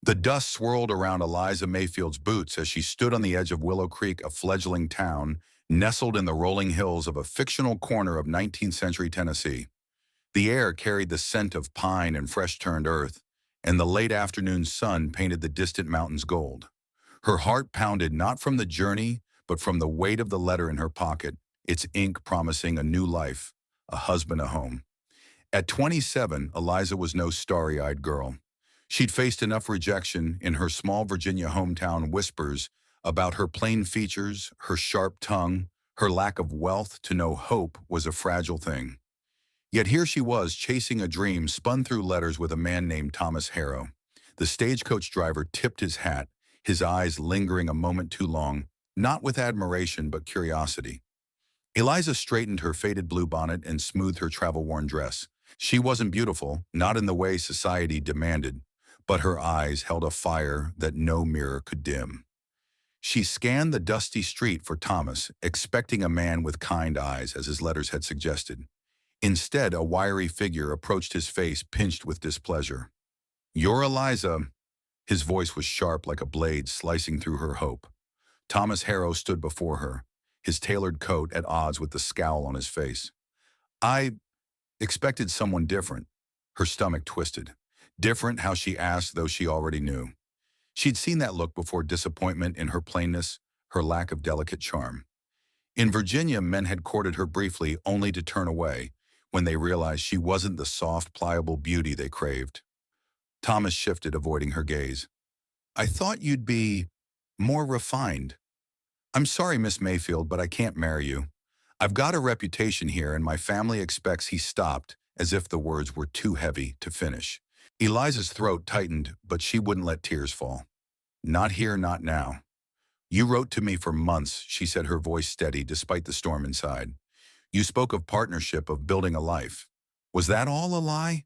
The dust swirled around Eliza Mayfield's boots as she stood on the edge of Willow Creek, a fledgling town nestled in the rolling hills of a fictional corner of 19th century Tennessee. The air carried the scent of pine and fresh-turned earth, and the late afternoon sun painted the distant mountains gold. Her heart pounded not from the journey, but from the weight of the letter in her pocket, its ink promising a new life, a husband, a home. At 27, Eliza was no starry-eyed girl. She'd faced enough rejection in her small Virginia hometown whispers about her plain features, her sharp tongue, her lack of wealth to know hope was a fragile thing. Yet here she was chasing a dream spun through letters with a man named Thomas Harrow. The stagecoach driver tipped his hat, his eyes lingering a moment too long, not with admiration but curiosity. Eliza straightened her faded blue bonnet and smoothed her travel-worn dress. She wasn't beautiful, not in the way society demanded, but her eyes held a fire that no mirror could dim. She scanned the dusty street for Thomas, expecting a man with kind eyes, as his letters had suggested. Instead, a wiry figure approached his face pinched with displeasure. "You're Eliza." His voice was sharp like a blade slicing through her hope. Thomas Harrow stood before her, his tailored coat at odds with the scowl on his face. "I expected someone different." Her stomach twisted. Different, how she asked, though she already knew. She'd seen that look before, disappointment in her plainness, her lack of delicate charm. In Virginia, men had courted her briefly only to turn away when they realized she wasn't the soft, pliable beauty they craved. Thomas shifted, avoiding her gaze. "I thought you'd be more refined." "I'm sorry, Miss Mayfield, but I can't marry you. I've got a reputation here, and my family expects." He stopped, as if the words were too heavy to finish. Eliza's throat tightened, but she wouldn't let tears fall. "Not here, not now. You wrote to me for months," she said, her voice steady despite the storm inside. "You spoke of partnership, of building a life. Was that all a lie?"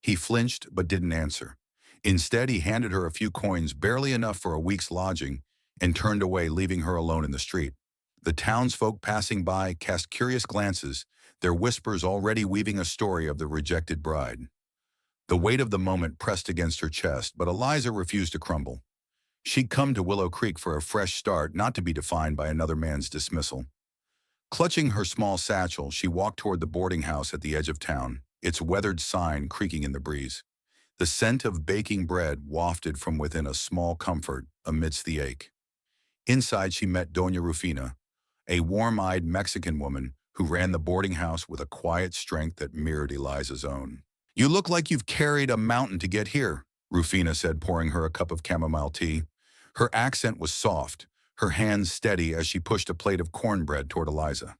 He flinched but didn't answer. Instead, he handed her a few coins, barely enough for a week's lodging, and turned away, leaving her alone in the street. The townsfolk passing by cast curious glances, their whispers already weaving a story of the rejected bride. The weight of the moment pressed against her chest, but Eliza refused to crumble. She'd come to Willow Creek for a fresh start, not to be defined by another man's dismissal. Clutching her small satchel, she walked toward the boarding house at the edge of town, its weathered sign creaking in the breeze. The scent of baking bread wafted from within a small comfort amidst the ache. Inside, she met Doña Rufina, a warm-eyed Mexican woman who ran the boarding house with a quiet strength that mirrored Eliza's own. "You look like you've carried a mountain to get here," Rufina said, pouring her a cup of chamomile tea. Her accent was soft, her hands steady as she pushed a plate of cornbread toward Eliza.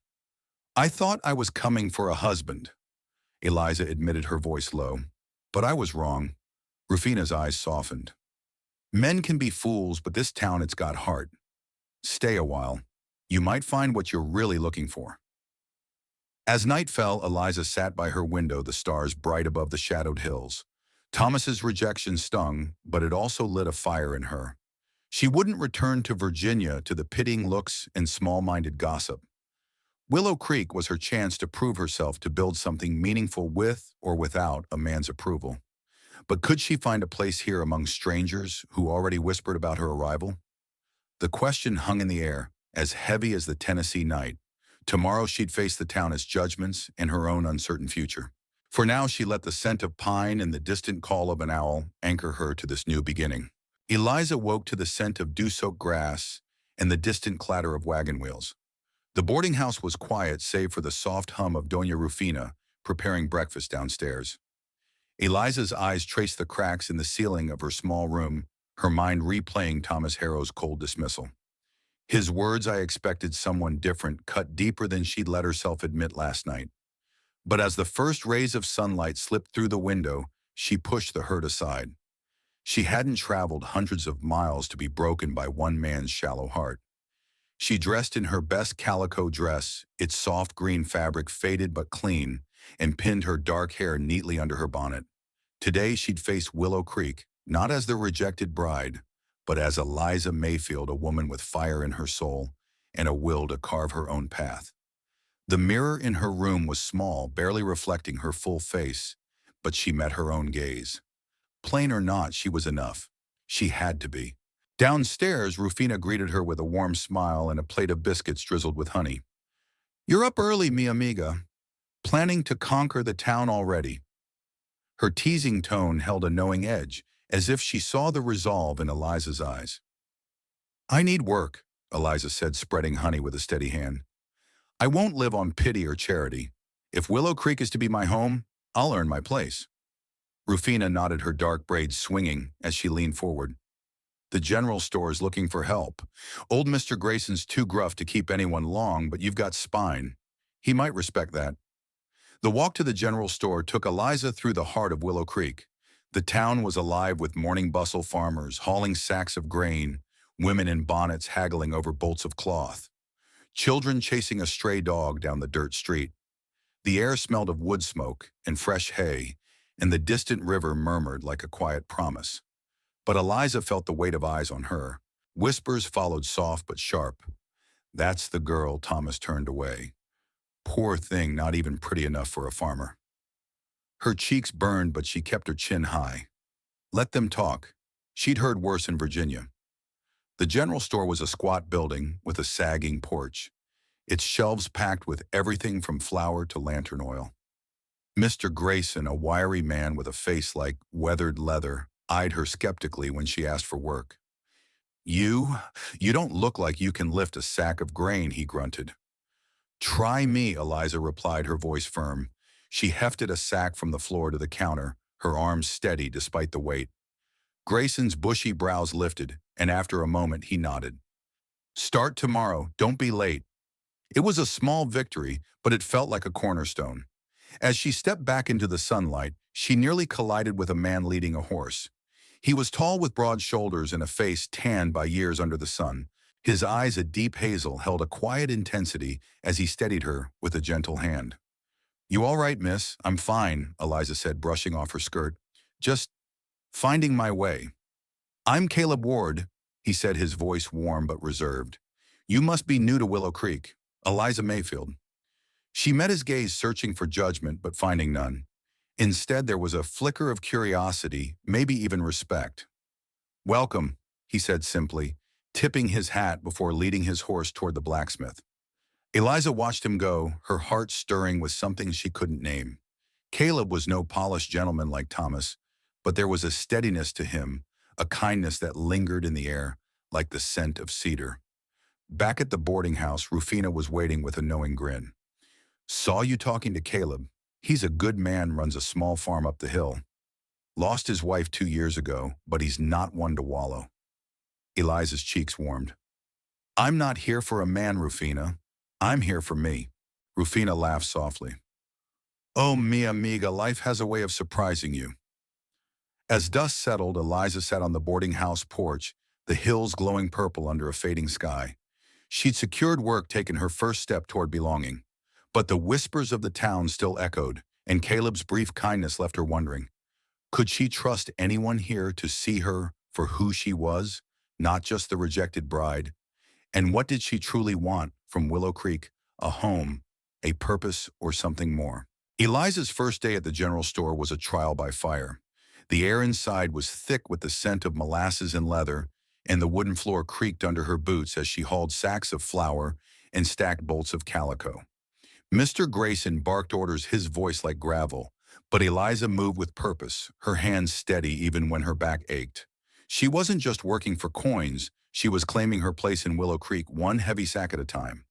"I thought I was coming for a husband," Eliza admitted, her voice low. "But I was wrong." Rufina's eyes softened. "Men can be fools, but this town, it's got heart. Stay a while. You might find what you're really looking for." As night fell, Eliza sat by her window, the stars bright above the shadowed hills. Thomas's rejection stung, but it also lit a fire in her. She wouldn't return to Virginia to the pitying looks and small-minded gossip. Willow Creek was her chance to prove herself, to build something meaningful with or without a man's approval. But could she find a place here among strangers who already whispered about her arrival? The question hung in the air, as heavy as the Tennessee night. Tomorrow she'd face the town as judgments and her own uncertain future. For now, she let the scent of pine and the distant call of an owl anchor her to this new beginning. Eliza woke to the scent of dew-soaked grass and the distant clatter of wagon wheels. The boarding house was quiet save for the soft hum of Doña Rufina preparing breakfast downstairs. Eliza's eyes traced the cracks in the ceiling of her small room, her mind replaying Thomas Harrow's cold dismissal. His words, "I expected someone different," cut deeper than she'd let herself admit last night. But as the first rays of sunlight slipped through the window, she pushed the hurt aside. She hadn't traveled hundreds of miles to be broken by one man's shallow heart. She dressed in her best calico dress, its soft green fabric faded but clean, and pinned her dark hair neatly under her bonnet. Today she'd face Willow Creek, not as the rejected bride, but as Eliza Mayfield, a woman with fire in her soul and a will to carve her own path. The mirror in her room was small, barely reflecting her full face, but she met her own gaze. Plain or not, she was enough. She had to be. Downstairs, Rufina greeted her with a warm smile and a plate of biscuits drizzled with honey. "You're up early, mi amiga. Planning to conquer the town already." Her teasing tone held a knowing edge, as if she saw the resolve in Eliza's eyes. "I need work," Eliza said, spreading honey with a steady hand. "I won't live on pity or charity. If Willow Creek is to be my home, I'll earn my place." Rufina nodded, her dark braids swinging as she leaned forward. "The general store's looking for help. Old Mr. Grayson's too gruff to keep anyone long, but you've got spine. He might respect that." The walk to the general store took Eliza through the heart of Willow Creek. The town was alive with morning bustle, farmers hauling sacks of grain, women in bonnets haggling over bolts of cloth, children chasing a stray dog down the dirt street. The air smelled of wood smoke and fresh hay, and the distant river murmured like a quiet promise. But Eliza felt the weight of eyes on her. Whispers followed, soft but sharp. "That's the girl Thomas turned away. Poor thing, not even pretty enough for a farmer." Her cheeks burned, but she kept her chin high. Let them talk. She'd heard worse in Virginia. The general store was a squat building with a sagging porch, its shelves packed with everything from flour to lantern oil. Mr. Grayson, a wiry man with a face like weathered leather, eyed her skeptically when she asked for work. You don't look like you can lift a sack of grain," he grunted. "Try me," Eliza replied, her voice firm. She hefted a sack from the floor to the counter, her arms steady despite the weight. Grayson's bushy brows lifted, and after a moment he nodded. "Start tomorrow, don't be late." It was a small victory, but it felt like a cornerstone. As she stepped back into the sunlight, she nearly collided with a man leading a horse. He was tall with broad shoulders and a face tanned by years under the sun. His eyes, a deep hazel, held a quiet intensity as he steadied her with a gentle hand. "You all right, miss?" "I'm fine," Eliza said, brushing off her skirt. "Just finding my way." "I'm Caleb Ward," he said, his voice warm but reserved. "You must be new to Willow Creek." "Eliza Mayfield." She met his gaze, searching for judgment but finding none. Instead, there was a flicker of curiosity, maybe even respect. "Welcome," he said simply, tipping his hat before leading his horse toward the blacksmith. Eliza watched him go, her heart stirring with something she couldn't name. Caleb was no polished gentleman like Thomas, but there was a steadiness to him, a kindness that lingered in the air like the scent of cedar. Back at the boarding house, Rufina was waiting with a knowing grin. "Saw you talking to Caleb. He's a good man, runs a small farm up the hill. Lost his wife 2 years ago, but he's not one to wallow." Eliza's cheeks warmed. "I'm not here for a man, Rufina. I'm here for me." Rufina laughed softly. "Oh, mi amiga, life has a way of surprising you." As dusk settled, Eliza sat on the boarding house porch, the hills glowing purple under a fading sky. She'd secured work, taken her first step toward belonging. But the whispers of the town still echoed, and Caleb's brief kindness left her wondering. Could she trust anyone here to see her for who she was, not just the rejected bride? And what did she truly want from Willow Creek? A home, a purpose, or something more? Eliza's first day at the general store was a trial by fire. The air inside was thick with the scent of molasses and leather, and the wooden floor creaked under her boots as she hauled sacks of flour and stacked bolts of calico. Mr. Grayson barked orders, his voice like gravel, but Eliza moved with purpose, her hands steady even when her back ached. She wasn't just working for coins, she was claiming her place in Willow Creek, one heavy sack at a time.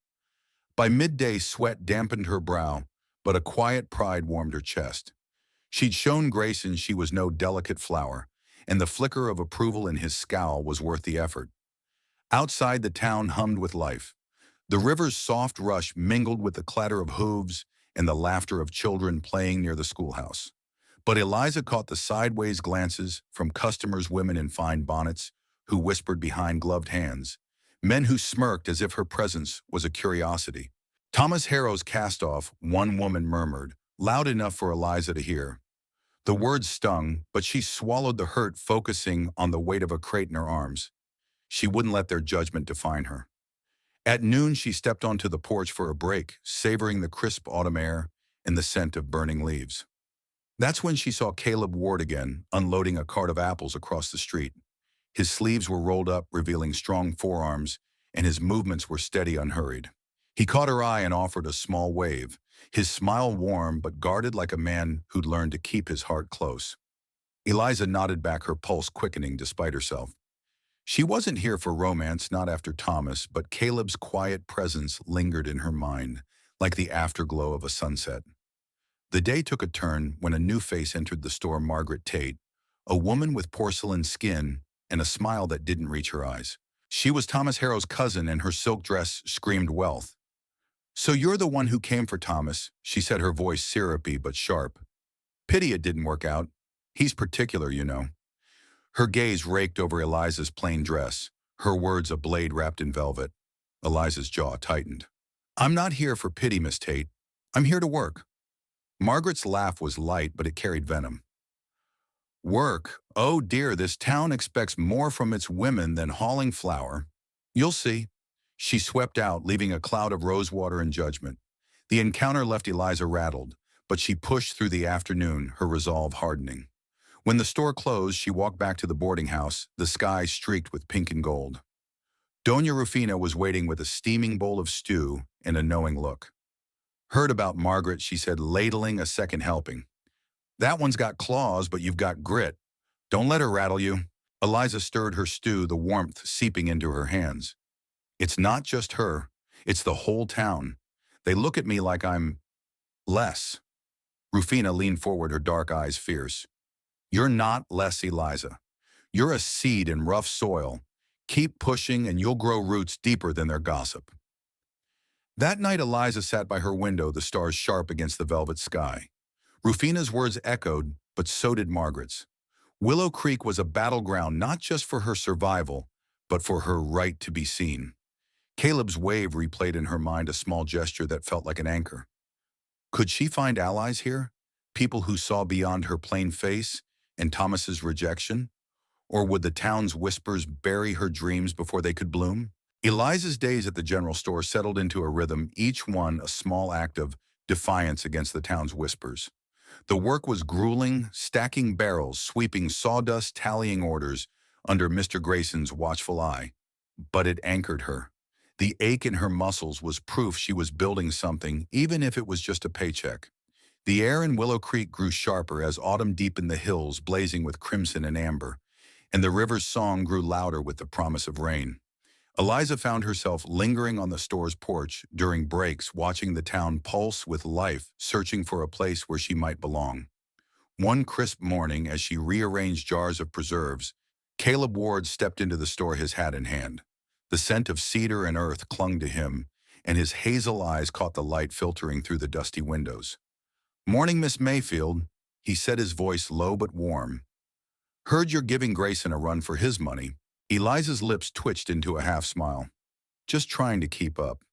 By midday, sweat dampened her brow, but a quiet pride warmed her chest. She'd shown Grayson she was no delicate flower, and the flicker of approval in his scowl was worth the effort. Outside, the town hummed with life. The river's soft rush mingled with the clatter of hooves and the laughter of children playing near the schoolhouse. But Eliza caught the sideways glances from customers, women in fine bonnets, who whispered behind gloved hands, men who smirked as if her presence was a curiosity. "Thomas Harrow's cast-off," one woman murmured, loud enough for Eliza to hear. The words stung, but she swallowed the hurt, focusing on the weight of a crate in her arms. She wouldn't let their judgment define her. At noon, she stepped onto the porch for a break, savoring the crisp autumn air and the scent of burning leaves. That's when she saw Caleb Ward again, unloading a cart of apples across the street. His sleeves were rolled up, revealing strong forearms, and his movements were steady, unhurried. He caught her eye and offered a small wave, his smile warm but guarded like a man who'd learned to keep his heart close. Eliza nodded back, her pulse quickening despite herself. She wasn't here for romance, not after Thomas, but Caleb's quiet presence lingered in her mind, like the afterglow of a sunset. The day took a turn when a new face entered the store, Margaret Tate, a woman with porcelain skin and a smile that didn't reach her eyes. She was Thomas Harrow's cousin, and her silk dress screamed wealth. "So you're the one who came for Thomas," she said, her voice syrupy but sharp. "Pity it didn't work out. He's particular, you know." Her gaze raked over Eliza's plain dress, her words a blade wrapped in velvet. Eliza's jaw tightened. "I'm not here for pity, Miss Tate. I'm here to work." Margaret's laugh was light, but it carried venom. "Work? Oh dear, this town expects more from its women than hauling flour. You'll see." She swept out, leaving a cloud of rosewater and judgment. The encounter left Eliza rattled, but she pushed through the afternoon, her resolve hardening. When the store closed, she walked back to the boarding house, the sky streaked with pink and gold. Doña Rufina was waiting with a steaming bowl of stew and a knowing look. "Heard about Margaret," she said, ladling a second helping. "That one's got claws, but you've got grit. Don't let her rattle you." Eliza stirred her stew, the warmth seeping into her hands. "It's not just her. It's the whole town. They look at me like I'm less." Rufina leaned forward, her dark eyes fierce. "You're not less, Eliza. You're a seed in rough soil. Keep pushing and you'll grow roots deeper than their gossip." That night, Eliza sat by her window, the stars sharp against the velvet sky. Rufina's words echoed, but so did Margaret's. Willow Creek was a battleground not just for her survival, but for her right to be seen. Caleb's wave replayed in her mind, a small gesture that felt like an anchor. Could she find allies here? People who saw beyond her plain face and Thomas's rejection? Or would the town's whispers bury her dreams before they could bloom? Eliza's days at the general store settled into a rhythm, each one a small act of defiance against the town's whispers. The work was grueling, stacking barrels, sweeping sawdust, tallying orders under Mr. Grayson's watchful eye. But it anchored her. The ache in her muscles was proof she was building something, even if it was just a paycheck. The air in Willow Creek grew sharper as autumn deepened the hills, blazing with crimson and amber, and the river's song grew louder with the promise of rain. Eliza found herself lingering on the store's porch during breaks, watching the town pulse with life, searching for a place where she might belong. One crisp morning, as she rearranged jars of preserves, Caleb Ward stepped into the store, his hat in hand. The scent of cedar and earth clung to him, and his hazel eyes caught the light filtering through the dusty windows. "Morning, Miss Mayfield," he said, his voice low but warm. "Heard you're giving Grayson a run for his money." Eliza's lips twitched into a half-smile. "Just trying to keep up."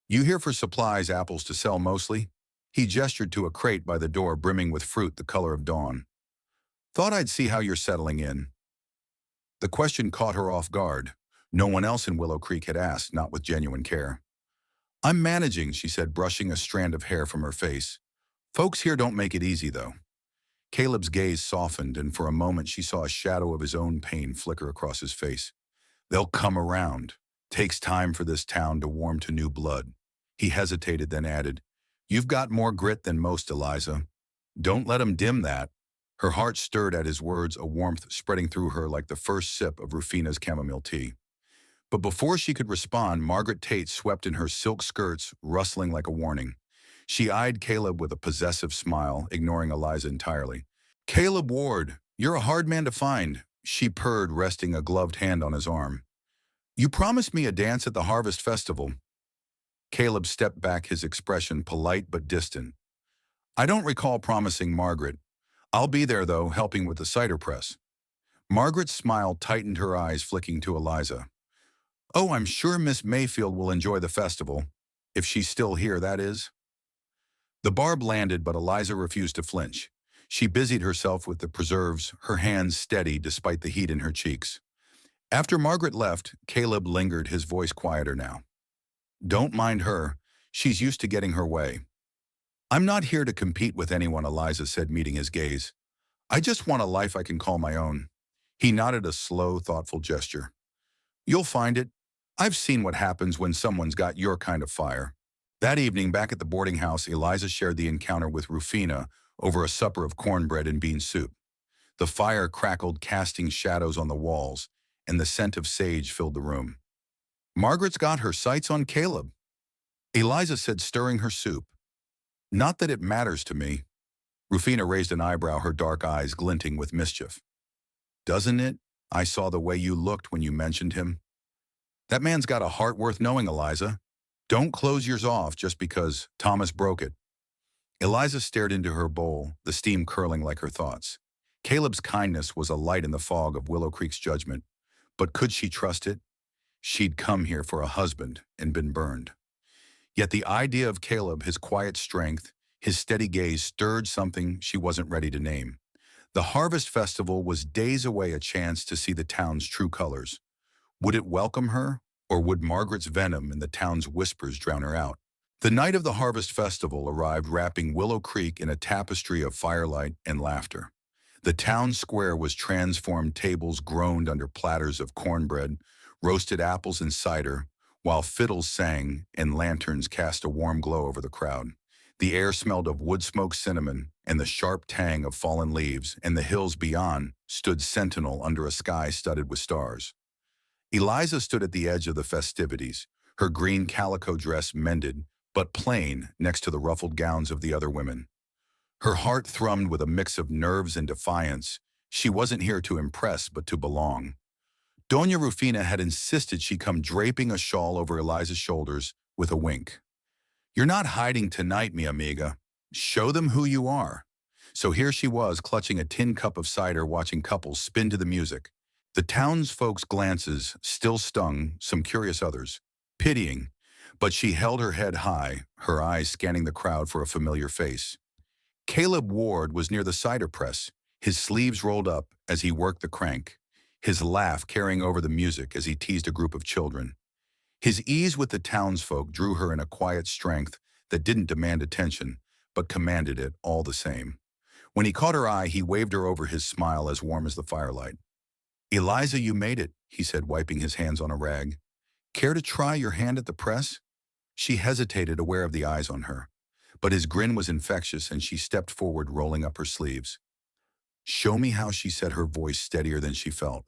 "You here for supplies, apples to sell mostly?" He gestured to a crate by the door brimming with fruit the color of dawn. "Thought I'd see how you're settling in." The question caught her off guard. No one else in Willow Creek had asked, not with genuine care. "I'm managing," she said, brushing a strand of hair from her face. "Folks here don't make it easy, though." Caleb's gaze softened, and for a moment she saw a shadow of his own pain flicker across his face. "They'll come around. Takes time for this town to warm to new blood." He hesitated, then added, "You've got more grit than most, Eliza. Don't let 'em dim that." Her heart stirred at his words, a warmth spreading through her like the first sip of Rufina's chamomile tea. But before she could respond, Margaret Tate swept in her silk skirts, rustling like a warning. She eyed Caleb with a possessive smile, ignoring Eliza entirely. "Caleb Ward, you're a hard man to find," she purred, resting a gloved hand on his arm. "You promised me a dance at the Harvest Festival." Caleb stepped back, his expression polite but distant. "I don't recall promising Margaret. I'll be there, though, helping with the cider press." Margaret's smile tightened, her eyes flicking to Eliza. "Oh, I'm sure Miss Mayfield will enjoy the festival. If she's still here, that is." The barb landed, but Eliza refused to flinch. She busied herself with the preserves, her hands steady despite the heat in her cheeks. After Margaret left, Caleb lingered, his voice quieter now. "Don't mind her. She's used to getting her way." "I'm not here to compete with anyone," Eliza said, meeting his gaze. "I just want a life I can call my own." He nodded a slow, thoughtful gesture. You'll find it. I've seen what happens when someone's got your kind of fire. That evening, back at the boarding house, Eliza shared the encounter with Rufina over a supper of cornbread and bean soup. The fire crackled, casting shadows on the walls, and the scent of sage filled the room. Margaret's got her sights on Caleb, Eliza said, stirring her soup. Not that it matters to me. Rufina raised an eyebrow, her dark eyes glinting with mischief. Doesn't it? I saw the way you looked when you mentioned him. That man's got a heart worth knowing, Eliza. Don't close yours off just because Thomas broke it. Eliza stared into her bowl, the steam curling like her thoughts. Caleb's kindness was a light in the fog of Willow Creek's judgment, but could she trust it? She'd come here for a husband and been burned. Yet the idea of Caleb, his quiet strength, his steady gaze stirred something she wasn't ready to name. The Harvest Festival was days away, a chance to see the town's true colors. Would it welcome her, or would Margaret's venom and the town's whispers drown her out? The night of the Harvest Festival arrived, wrapping Willow Creek in a tapestry of firelight and laughter. The town square was transformed, tables groaned under platters of cornbread, roasted apples and cider, while fiddles sang and lanterns cast a warm glow over the crowd. The air smelled of wood smoke, cinnamon, and the sharp tang of fallen leaves, and the hills beyond stood sentinel under a sky studded with stars. Eliza stood at the edge of the festivities, her green calico dress mended, but plain, next to the ruffled gowns of the other women. Her heart thrummed with a mix of nerves and defiance. She wasn't here to impress, but to belong. Doña Rufina had insisted she come, draping a shawl over Eliza's shoulders with a wink. You're not hiding tonight, mi amiga. Show them who you are. So here she was, clutching a tin cup of cider, watching couples spin to the music. The townsfolk's glances still stung, some curious, others pitying, but she held her head high, her eyes scanning the crowd for a familiar face. Caleb Ward was near the cider press, his sleeves rolled up as he worked the crank, his laugh carrying over the music as he teased a group of children. His ease with the townsfolk drew her in a quiet strength that didn't demand attention, but commanded it all the same. When he caught her eye, he waved her over, his smile as warm as the firelight. Eliza, you made it, he said, wiping his hands on a rag. Care to try your hand at the press? She hesitated, aware of the eyes on her, but his grin was infectious and she stepped forward, rolling up her sleeves. Show me how, she said, her voice steadier than she felt.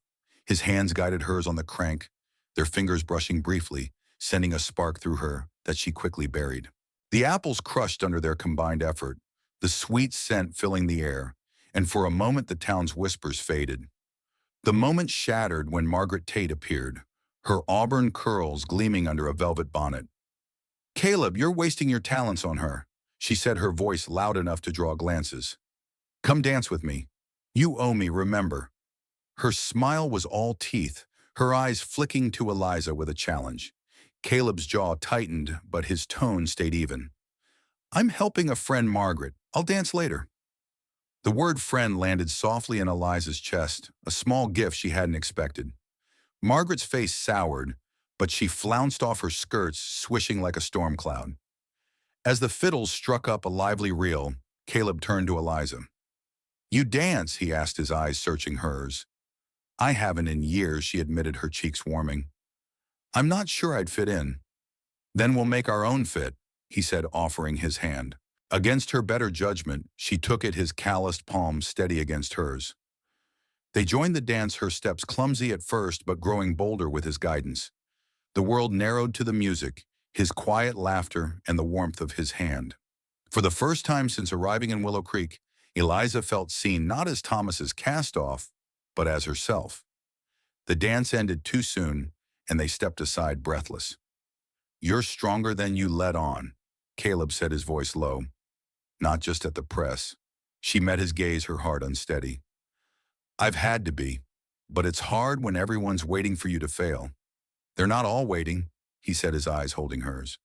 His hands guided hers on the crank, their fingers brushing briefly, sending a spark through her that she quickly buried. The apples crushed under their combined effort, the sweet scent filling the air, and for a moment the town's whispers faded. The moment shattered when Margaret Tate appeared, her auburn curls gleaming under a velvet bonnet. Caleb, you're wasting your talents on her, she said, her voice loud enough to draw glances. Come dance with me. You owe me, remember. Her smile was all teeth, her eyes flicking to Eliza with a challenge. Caleb's jaw tightened, but his tone stayed even. I'm helping a friend, Margaret. I'll dance later. The word friend landed softly in Eliza's chest, a small gift she hadn't expected. Margaret's face soured, but she flounced off her skirts, swishing like a storm cloud. As the fiddles struck up a lively reel, Caleb turned to Eliza. You dance, he asked, his eyes searching hers. I haven't in years, she admitted, her cheeks warming. I'm not sure I'd fit in. Then we'll make our own fit, he said, offering his hand. Against her better judgment, she took it, his calloused palm steady against hers. They joined the dance, her steps clumsy at first but growing bolder with his guidance. The world narrowed to the music, his quiet laughter, and the warmth of his hand. For the first time since arriving in Willow Creek, Eliza felt seen not as Thomas's cast-off, but as herself. The dance ended too soon, and they stepped aside breathless. You're stronger than you let on, Caleb said, his voice low. Not just at the press. She met his gaze, her heart unsteady. I've had to be, but it's hard when everyone's waiting for you to fail. They're not all waiting, he said, his eyes holding hers.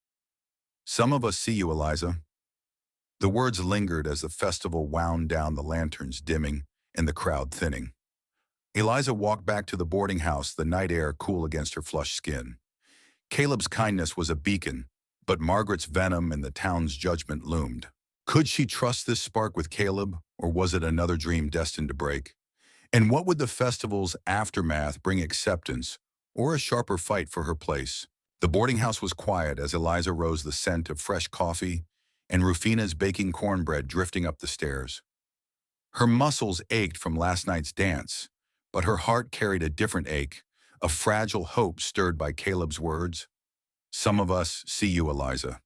Some of us see you, Eliza. The words lingered as the festival wound down, the lanterns dimming and the crowd thinning. Eliza walked back to the boarding house, the night air cool against her flushed skin. Caleb's kindness was a beacon, but Margaret's venom and the town's judgment loomed. Could she trust this spark with Caleb, or was it another dream destined to break? And what would the festival's aftermath bring, acceptance or a sharper fight for her place? The boarding house was quiet as Eliza rose the scent of fresh coffee and Rufina's baking cornbread drifting up the stairs. Her muscles ached from last night's dance, but her heart carried a different ache, a fragile hope stirred by Caleb's words. Some of us see you, Eliza.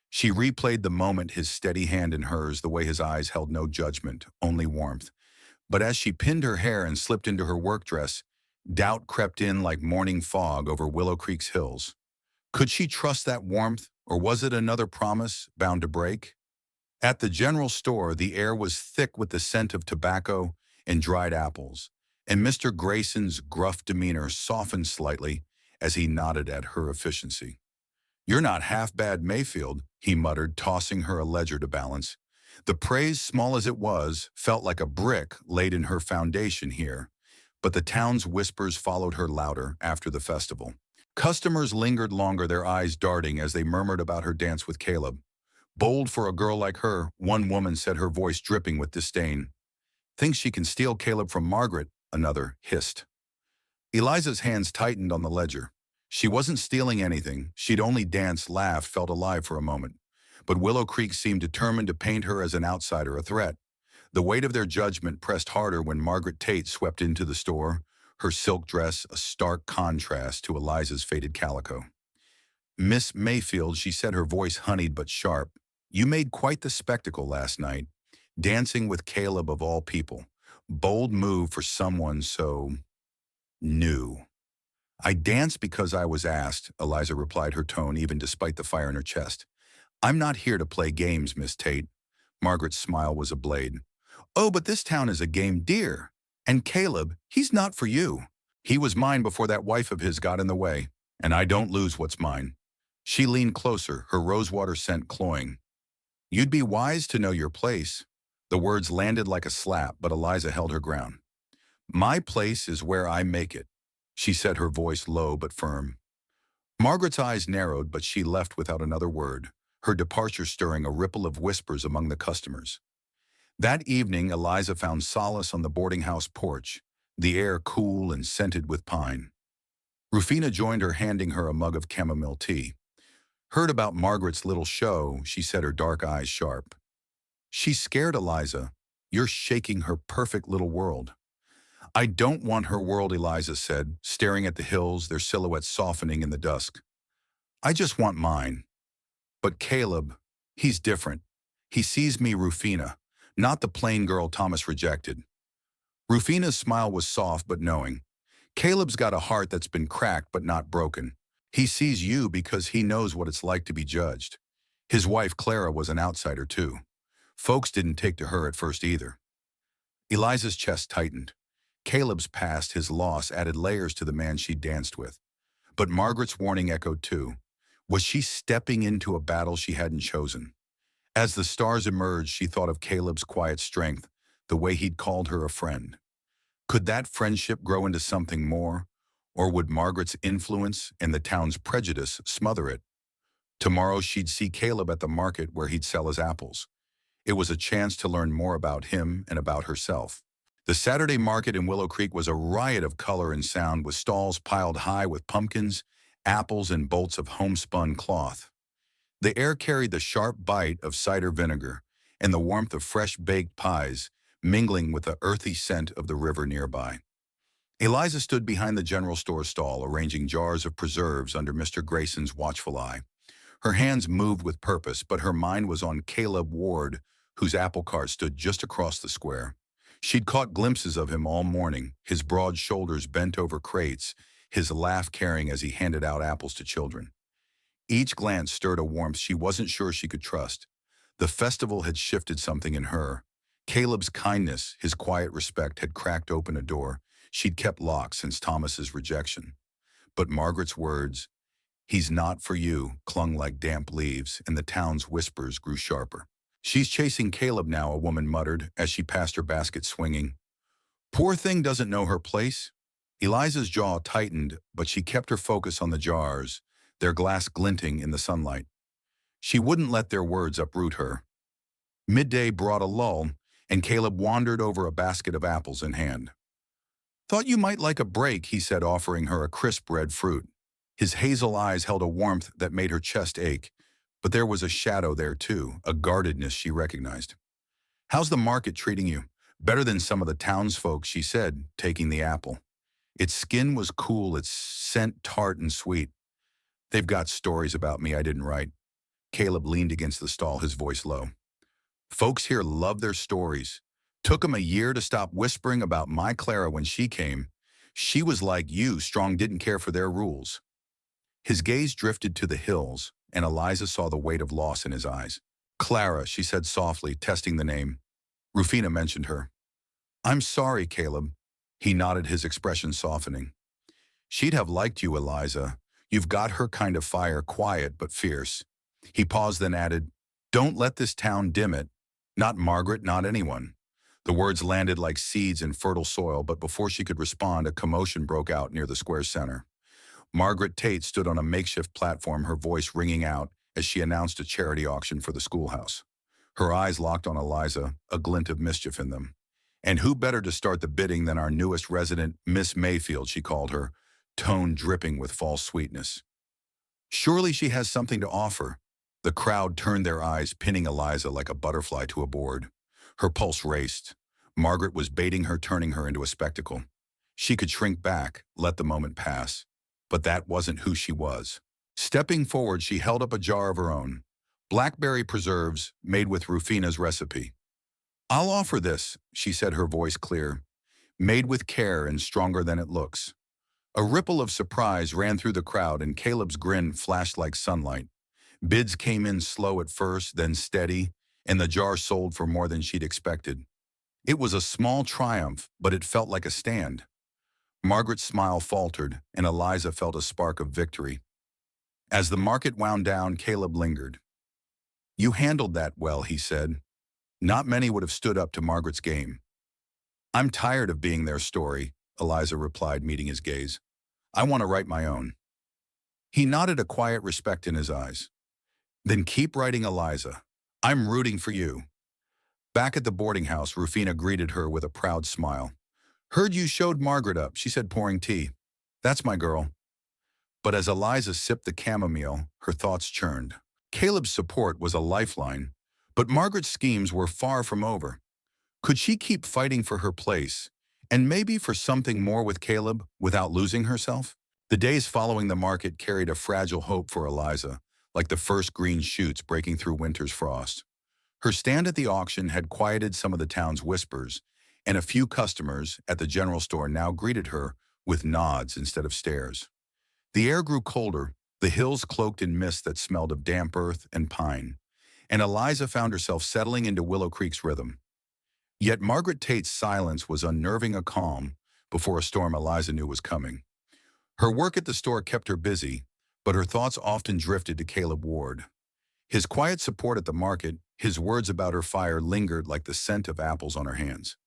She replayed the moment, his steady hand in hers, the way his eyes held no judgment, only warmth. But as she pinned her hair and slipped into her work dress, doubt crept in like morning fog over Willow Creek's hills. Could she trust that warmth, or was it another promise bound to break? At the general store, the air was thick with the scent of tobacco and dried apples, and Mr. Grayson's gruff demeanor softened slightly as he nodded at her efficiency. "You're not half bad, Mayfield," he muttered, tossing her a ledger to balance. The praise, small as it was, felt like a brick laid in her foundation here, but the town's whispers followed her louder after the festival. Customers lingered longer, their eyes darting as they murmured about her dance with Caleb. "Bold for a girl like her," one woman said, her voice dripping with disdain. "Thinks she can steal Caleb from Margaret," another hissed. Eliza's hands tightened on the ledger. She wasn't stealing anything. She'd only danced, laughed, felt alive for a moment. But Willow Creek seemed determined to paint her as an outsider, a threat. The weight of their judgment pressed harder when Margaret Tate swept into the store, her silk dress a stark contrast to Eliza's faded calico. "Miss Mayfield," she said, her voice honeyed but sharp, "you made quite the spectacle last night, dancing with Caleb of all people. Bold move for someone so new." "I danced because I was asked," Eliza replied, her tone even despite the fire in her chest. "I'm not here to play games, Miss Tate." Margaret's smile was a blade. "Oh, but this town is a game, dear. And Caleb, he's not for you. He was mine before that wife of his got in the way, and I don't lose what's mine." She leaned closer, her rosewater scent cloying. "You'd be wise to know your place." The words landed like a slap, but Eliza held her ground. "My place is where I make it," she said, her voice low but firm. Margaret's eyes narrowed, but she left without another word, her departure stirring a ripple of whispers among the customers. That evening, Eliza found solace on the boarding house porch, the air cool and scented with pine. Rufina joined her, handing her a mug of chamomile tea. "Heard about Margaret's little show," she said, her dark eyes sharp. "She's scared, Eliza. You're shaking her perfect little world." "I don't want her world," Eliza said, staring at the hills, their silhouettes softening in the dusk. "I just want mine. But Caleb, he's different. He sees me, Rufina, not the plain girl Thomas rejected." Rufina's smile was soft but knowing. "Caleb's got a heart that's been cracked but not broken. He sees you because he knows what it's like to be judged. His wife, Clara, was an outsider too. Folks didn't take to her at first either." Eliza's chest tightened. Caleb's past, his loss, added layers to the man she danced with. But Margaret's warning echoed too. Was she stepping into a battle she hadn't chosen? As the stars emerged, she thought of Caleb's quiet strength, the way he'd called her a friend. Could that friendship grow into something more? Or would Margaret's influence and the town's prejudice smother it? Tomorrow she'd see Caleb at the market where he'd sell his apples. It was a chance to learn more about him and about herself. The Saturday market in Willow Creek was a riot of color and sound, with stalls piled high with pumpkins, apples, and bolts of homespun cloth. The air carried the sharp bite of cider vinegar and the warmth of fresh baked pies, mingling with the earthy scent of the river nearby. Eliza stood behind the general store stall, arranging jars of preserves under Mr. Grayson's watchful eye. Her hands moved with purpose, but her mind was on Caleb Ward, whose apple cart stood just across the square. She'd caught glimpses of him all morning, his broad shoulders bent over crates, his laugh carrying as he handed out apples to children. Each glance stirred a warmth she wasn't sure she could trust. The festival had shifted something in her. Caleb's kindness, his quiet respect, had cracked open a door she'd kept locked since Thomas's rejection. But Margaret's words, "He's not for you," clung like damp leaves, and the town's whispers grew sharper. "She's chasing Caleb now," a woman muttered as she passed her basket swinging. "Poor thing doesn't know her place." Eliza's jaw tightened, but she kept her focus on the jars, their glass glinting in the sunlight. She wouldn't let their words uproot her. Midday brought a lull, and Caleb wandered over, a basket of apples in hand. Thought you might like a break, he said, offering her a crisp red fruit. His hazel eyes held a warmth that made her chest ache, but there was a shadow there too, a guardedness she recognized. How's the market treating you? Better than some of the townsfolk, she said, taking the apple. Its skin was cool, its scent tart and sweet. They've got stories about me I didn't write. Caleb leaned against the stall, his voice low. Folks here love their stories. Took 'em a year to stop whispering about my Clara when she came. She was like you, strong, didn't care for their rules. His gaze drifted to the hills, and Eliza saw the weight of loss in his eyes. Clara, she said softly, testing the name. Rufina mentioned her. I'm sorry, Caleb. He nodded, his expression softening. She'd have liked you, Eliza. You've got her kind of fire, quiet but fierce. He paused, then added, don't let this town dim it. Not Margaret, not anyone. The words landed like seeds in fertile soil, but before she could respond, a commotion broke out near the square's center. Margaret Tate stood on a makeshift platform, her voice ringing out as she announced a charity auction for the schoolhouse. Her eyes locked on Eliza, a glint of mischief in them. And who better to start the bidding than our newest resident, Miss Mayfield, she called her, tone dripping with false sweetness. Surely she has something to offer. The crowd turned their eyes, pinning Eliza like a butterfly to a board. Her pulse raced. Margaret was baiting her, turning her into a spectacle. She could shrink back, let the moment pass. But that wasn't who she was. Stepping forward, she held up a jar of her own. Blackberry preserves, made with Rufina's recipe. I'll offer this, she said, her voice clear. Made with care and stronger than it looks. A ripple of surprise ran through the crowd, and Caleb's grin flashed like sunlight. Bids came in slow at first, then steady, and the jar sold for more than she'd expected. It was a small triumph, but it felt like a stand. Margaret's smile faltered, and Eliza felt a spark of victory. As the market wound down, Caleb lingered. You handled that well, he said. Not many would have stood up to Margaret's game. I'm tired of being their story, Eliza replied, meeting his gaze. I want to write my own. He nodded, a quiet respect in his eyes. Then keep writing, Eliza. I'm rooting for you. Back at the boarding house, Rufina greeted her with a proud smile. Heard you showed Margaret up, she said, pouring tea. That's my girl. But as Eliza sipped the chamomile, her thoughts churned. Caleb's support was a lifeline, but Margaret's schemes were far from over. Could she keep fighting for her place, and maybe for something more with Caleb, without losing herself? The days following the market carried a fragile hope for Eliza, like the first green shoots breaking through winter's frost. Her stand at the auction had quieted some of the town's whispers, and a few customers at the general store now greeted her with nods instead of stares. The air grew colder, the hills cloaked in mist that smelled of damp earth and pine, and Eliza found herself settling into Willow Creek's rhythm. Yet Margaret Tate's silence was unnerving, a calm before a storm Eliza knew was coming. Her work at the store kept her busy, but her thoughts often drifted to Caleb Ward. His quiet support at the market, his words about her fire lingered like the scent of apples on her hands.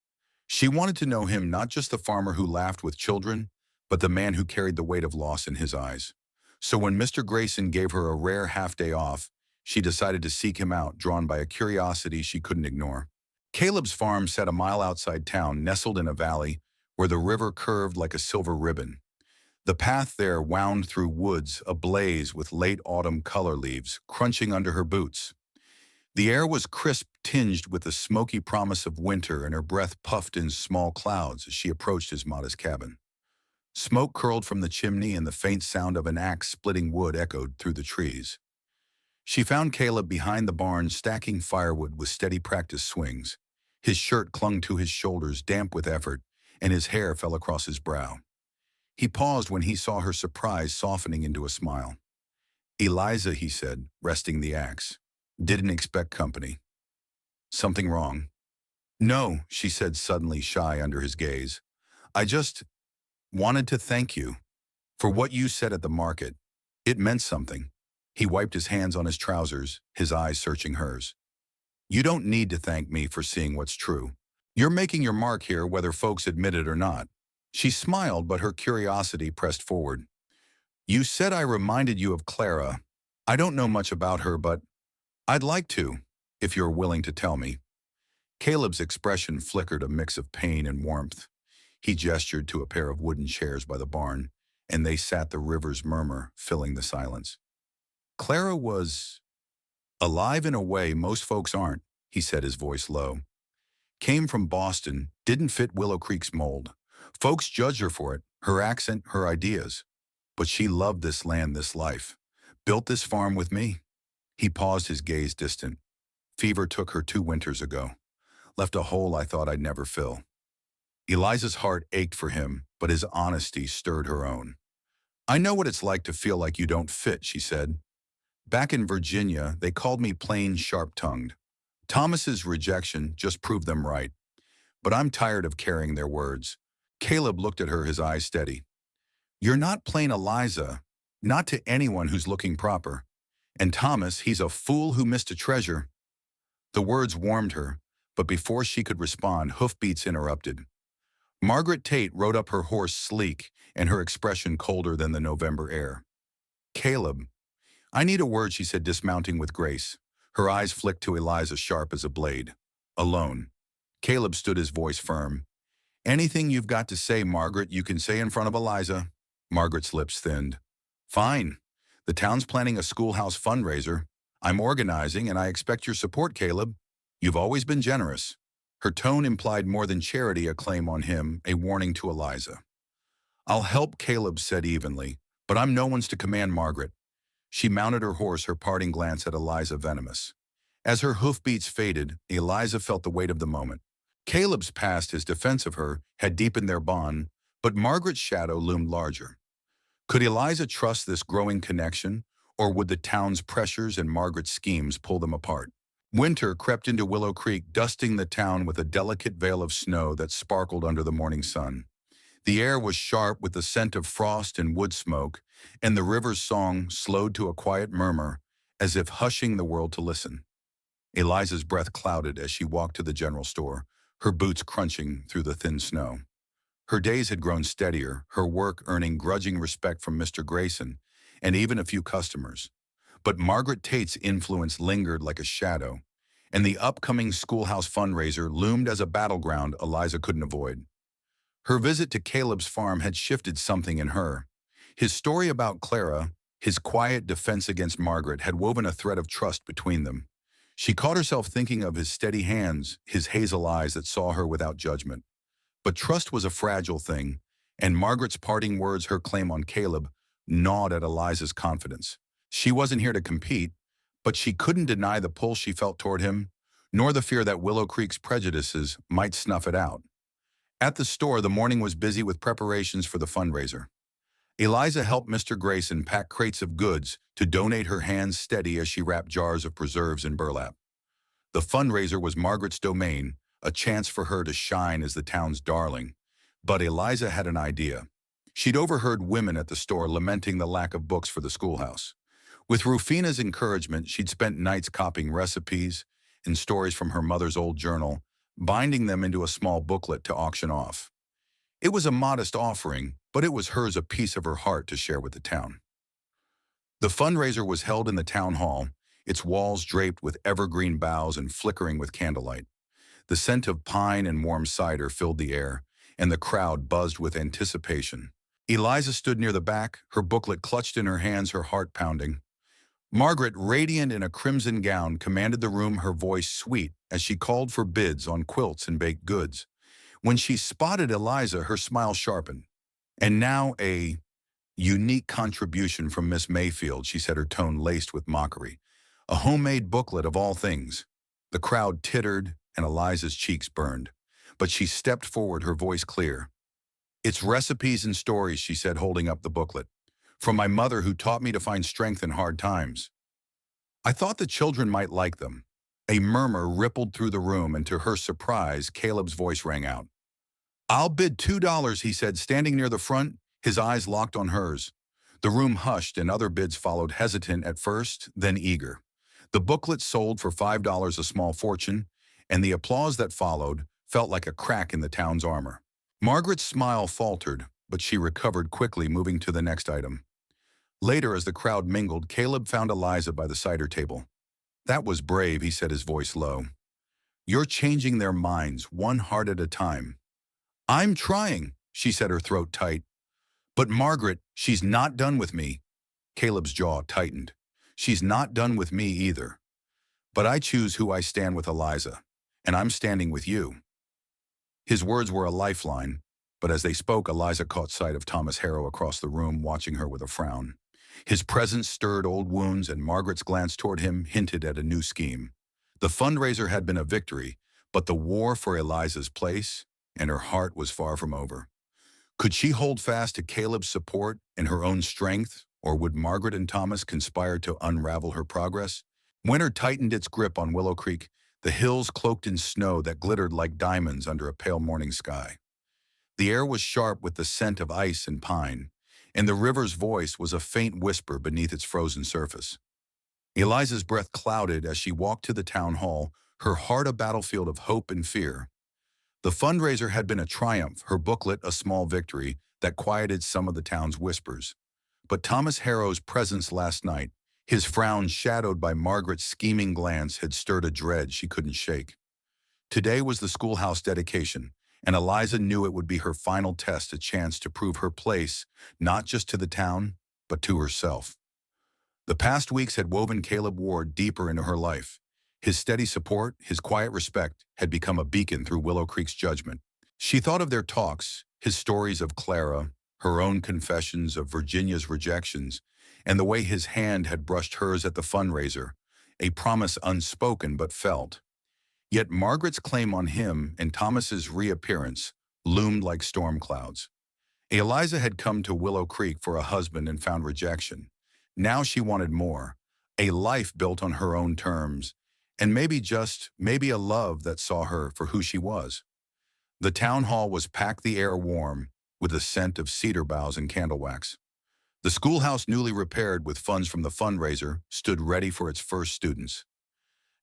She wanted to know him, not just the farmer who laughed with children, but the man who carried the weight of loss in his eyes. So when Mr. Grayson gave her a rare half-day off, she decided to seek him out, drawn by a curiosity she couldn't ignore. Caleb's farm sat a mile outside town, nestled in a valley where the river curved like a silver ribbon. The path there wound through woods ablaze with late autumn color leaves crunching under her boots. The air was crisp, tinged with the smoky promise of winter, and her breath puffed in small clouds as she approached his modest cabin. Smoke curled from the chimney, and the faint sound of an axe splitting wood echoed through the trees. She found Caleb behind the barn, stacking firewood with steady practice swings. His shirt clung to his shoulders, damp with effort, and his hair fell across his brow. He paused when he saw her surprise softening into a smile. Eliza, he said, resting the axe. Didn't expect company. Something wrong? No, she said, suddenly shy under his gaze. I just wanted to thank you for what you said at the market. It meant something. He wiped his hands on his trousers, his eyes searching hers. You don't need to thank me for seeing what's true. You're making your mark here, whether folks admit it or not. She smiled, but her curiosity pressed forward. You said I reminded you of Clara. I don't know much about her, but I'd like to, if you're willing to tell me. Caleb's expression flickered, a mix of pain and warmth. He gestured to a pair of wooden chairs by the barn, and they sat, the river's murmur filling the silence. Clara was alive in a way most folks aren't, he said, his voice low. Came from Boston, didn't fit Willow Creek's mold. Folks judged her for it, her accent, her ideas. But she loved this land, this life. Built this farm with me. He paused, his gaze distant. Fever took her 2 winters ago. Left a hole I thought I'd never fill. Eliza's heart ached for him, but his honesty stirred her own. I know what it's like to feel like you don't fit, she said. Back in Virginia, they called me plain sharp-tongued. Thomas's rejection just proved them right. But I'm tired of carrying their words. Caleb looked at her, his eyes steady. You're not plain Eliza, not to anyone who's looking proper. And Thomas, he's a fool who missed a treasure. The words warmed her, but before she could respond, hoofbeats interrupted. Margaret Tate rode up her horse sleek, and her expression colder than the November air. Caleb, I need a word, she said, dismounting with grace. Her eyes flicked to Eliza, sharp as a blade. Alone. Caleb stood, his voice firm. Anything you've got to say, Margaret, you can say in front of Eliza. Margaret's lips thinned. Fine. The town's planning a schoolhouse fundraiser. I'm organizing, and I expect your support, Caleb. You've always been generous. Her tone implied more than charity, a claim on him, a warning to Eliza. I'll help, Caleb said evenly, but I'm no one's to command Margaret. She mounted her horse, her parting glance at Eliza venomous. As her hoofbeats faded, Eliza felt the weight of the moment. Caleb's past, his defense of her, had deepened their bond, but Margaret's shadow loomed larger. Could Eliza trust this growing connection, or would the town's pressures and Margaret's schemes pull them apart? Winter crept into Willow Creek, dusting the town with a delicate veil of snow that sparkled under the morning sun. The air was sharp with the scent of frost and wood smoke, and the river's song slowed to a quiet murmur, as if hushing the world to listen. Eliza's breath clouded as she walked to the general store, her boots crunching through the thin snow. Her days had grown steadier, her work earning grudging respect from Mr. Grayson, and even a few customers. But Margaret Tate's influence lingered like a shadow, and the upcoming schoolhouse fundraiser loomed as a battleground Eliza couldn't avoid. Her visit to Caleb's farm had shifted something in her. His story about Clara, his quiet defense against Margaret, had woven a thread of trust between them. She caught herself thinking of his steady hands, his hazel eyes that saw her without judgment. But trust was a fragile thing, and Margaret's parting words, her claim on Caleb, gnawed at Eliza's confidence. She wasn't here to compete, but she couldn't deny the pull she felt toward him, nor the fear that Willow Creek's prejudices might snuff it out. At the store, the morning was busy with preparations for the fundraiser. Eliza helped Mr. Grayson pack crates of goods to donate, her hands steady as she wrapped jars of preserves in burlap. The fundraiser was Margaret's domain, a chance for her to shine as the town's darling. But Eliza had an idea. She'd overheard women at the store lamenting the lack of books for the schoolhouse. With Rufina's encouragement, she'd spent nights copying recipes and stories from her mother's old journal, binding them into a small booklet to auction off. It was a modest offering, but it was hers, a piece of her heart to share with the town. The fundraiser was held in the town hall, its walls draped with evergreen boughs and flickering with candlelight. The scent of pine and warm cider filled the air, and the crowd buzzed with anticipation. Eliza stood near the back, her booklet clutched in her hands, her heart pounding. Margaret, radiant in a crimson gown, commanded the room, her voice sweet as she called for bids on quilts and baked goods. When she spotted Eliza, her smile sharpened. And now a unique contribution from Miss Mayfield, she said, her tone laced with mockery. A homemade booklet of all things. The crowd tittered, and Eliza's cheeks burned. But she stepped forward, her voice clear. It's recipes and stories, she said, holding up the booklet. From my mother, who taught me to find strength in hard times. I thought the children might like them. A murmur rippled through the room, and to her surprise, Caleb's voice rang out. I'll bid $2, he said, standing near the front, his eyes locked on hers. The room hushed, and other bids followed, hesitant at first, then eager. The booklet sold for $5, a small fortune, and the applause that followed felt like a crack in the town's armor. Margaret's smile faltered, but she recovered quickly, moving to the next item. Later, as the crowd mingled, Caleb found Eliza by the cider table. That was brave, he said, his voice low. You're changing their minds, one heart at a time. I'm trying, she said, her throat tight. But Margaret, she's not done with me. Caleb's jaw tightened. She's not done with me either. But I choose who I stand with, Eliza, and I'm standing with you. His words were a lifeline, but as they spoke, Eliza caught sight of Thomas Harrow across the room, watching her with a frown. His presence stirred old wounds, and Margaret's glance toward him hinted at a new scheme. The fundraiser had been a victory, but the war for Eliza's place and her heart was far from over. Could she hold fast to Caleb's support and her own strength, or would Margaret and Thomas conspire to unravel her progress? Winter tightened its grip on Willow Creek, the hills cloaked in snow that glittered like diamonds under a pale morning sky. The air was sharp with the scent of ice and pine, and the river's voice was a faint whisper beneath its frozen surface. Eliza's breath clouded as she walked to the town hall, her heart a battlefield of hope and fear. The fundraiser had been a triumph, her booklet a small victory that quieted some of the town's whispers. But Thomas Harrow's presence last night, his frown shadowed by Margaret's scheming glance, had stirred a dread she couldn't shake. Today was the schoolhouse dedication, and Eliza knew it would be her final test, a chance to prove her place, not just to the town, but to herself. The past weeks had woven Caleb Ward deeper into her life. His steady support, his quiet respect, had become a beacon through Willow Creek's judgment. She thought of their talks, his stories of Clara, her own confessions of Virginia's rejections, and the way his hand had brushed hers at the fundraiser, a promise unspoken but felt. Yet Margaret's claim on him and Thomas's reappearance loomed like storm clouds. Eliza had come to Willow Creek for a husband and found rejection. Now she wanted more, a life built on her own terms, and maybe a love that saw her for who she was. The town hall was packed, the air warm, with the scent of cedar boughs and candle wax. The schoolhouse, newly repaired with funds from the fundraiser, stood ready for its first students.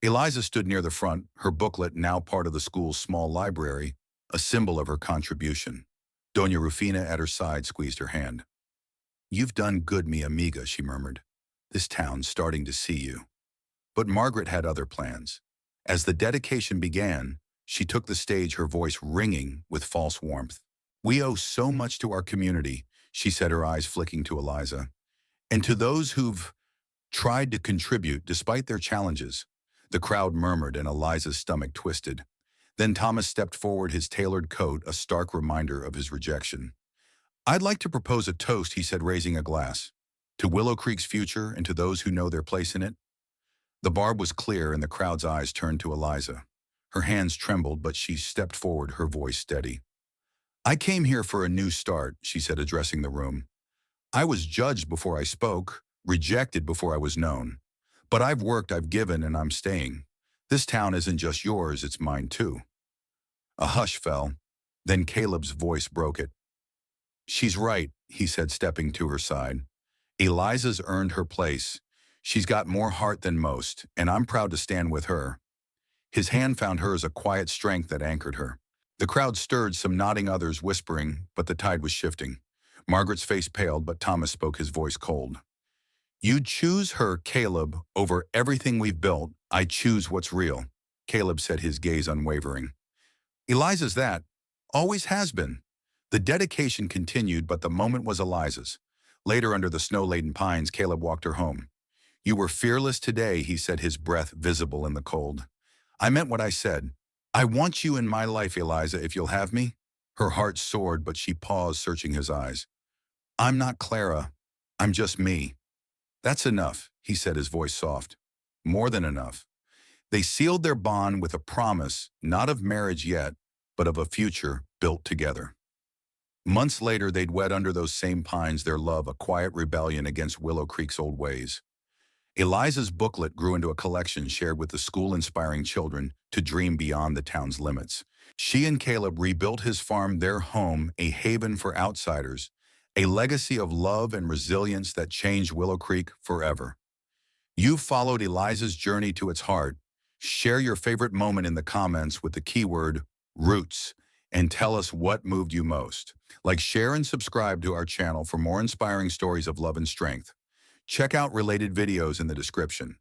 Eliza stood near the front, her booklet now part of the school's small library, a symbol of her contribution. Doña Rufina at her side squeezed her hand. "You've done good, mi amiga," she murmured. "This town's starting to see you." But Margaret had other plans. As the dedication began, she took the stage, her voice ringing with false warmth. "We owe so much to our community," she said, her eyes flicking to Eliza, "and to those who've tried to contribute despite their challenges." The crowd murmured and Eliza's stomach twisted. Then Thomas stepped forward, his tailored coat a stark reminder of his rejection. "I'd like to propose a toast," he said, raising a glass. "To Willow Creek's future and to those who know their place in it." The barb was clear and the crowd's eyes turned to Eliza. Her hands trembled, but she stepped forward, her voice steady. "I came here for a new start," she said, addressing the room. "I was judged before I spoke, rejected before I was known. But I've worked, I've given, and I'm staying. This town isn't just yours, it's mine too." A hush fell. Then Caleb's voice broke it. "She's right," he said, stepping to her side. "Eliza's earned her place. She's got more heart than most, and I'm proud to stand with her." His hand found hers, a quiet strength that anchored her. The crowd stirred, some nodding, others whispering, but the tide was shifting. Margaret's face paled, but Thomas spoke, his voice cold. "You'd choose her, Caleb, over everything we've built. I choose what's real," Caleb said, his gaze unwavering. "Eliza's that. Always has been." The dedication continued, but the moment was Eliza's. Later, under the snow-laden pines, Caleb walked her home. "You were fearless today," he said, his breath visible in the cold. "I meant what I said. I want you in my life, Eliza, if you'll have me." Her heart soared, but she paused, searching his eyes. "I'm not Clara. I'm just me." "That's enough," he said, his voice soft. "More than enough." They sealed their bond with a promise, not of marriage yet, but of a future built together. Months later, they'd wed under those same pines, their love a quiet rebellion against Willow Creek's old ways. Eliza's booklet grew into a collection shared with the school, inspiring children to dream beyond the town's limits. She and Caleb rebuilt his farm, their home, a haven for outsiders, a legacy of love and resilience that changed Willow Creek forever. You've followed Eliza's journey to its heart. Share your favorite moment in the comments with the keyword roots and tell us what moved you most. Like, share, and subscribe to our channel for more inspiring stories of love and strength. Check out related videos in the description.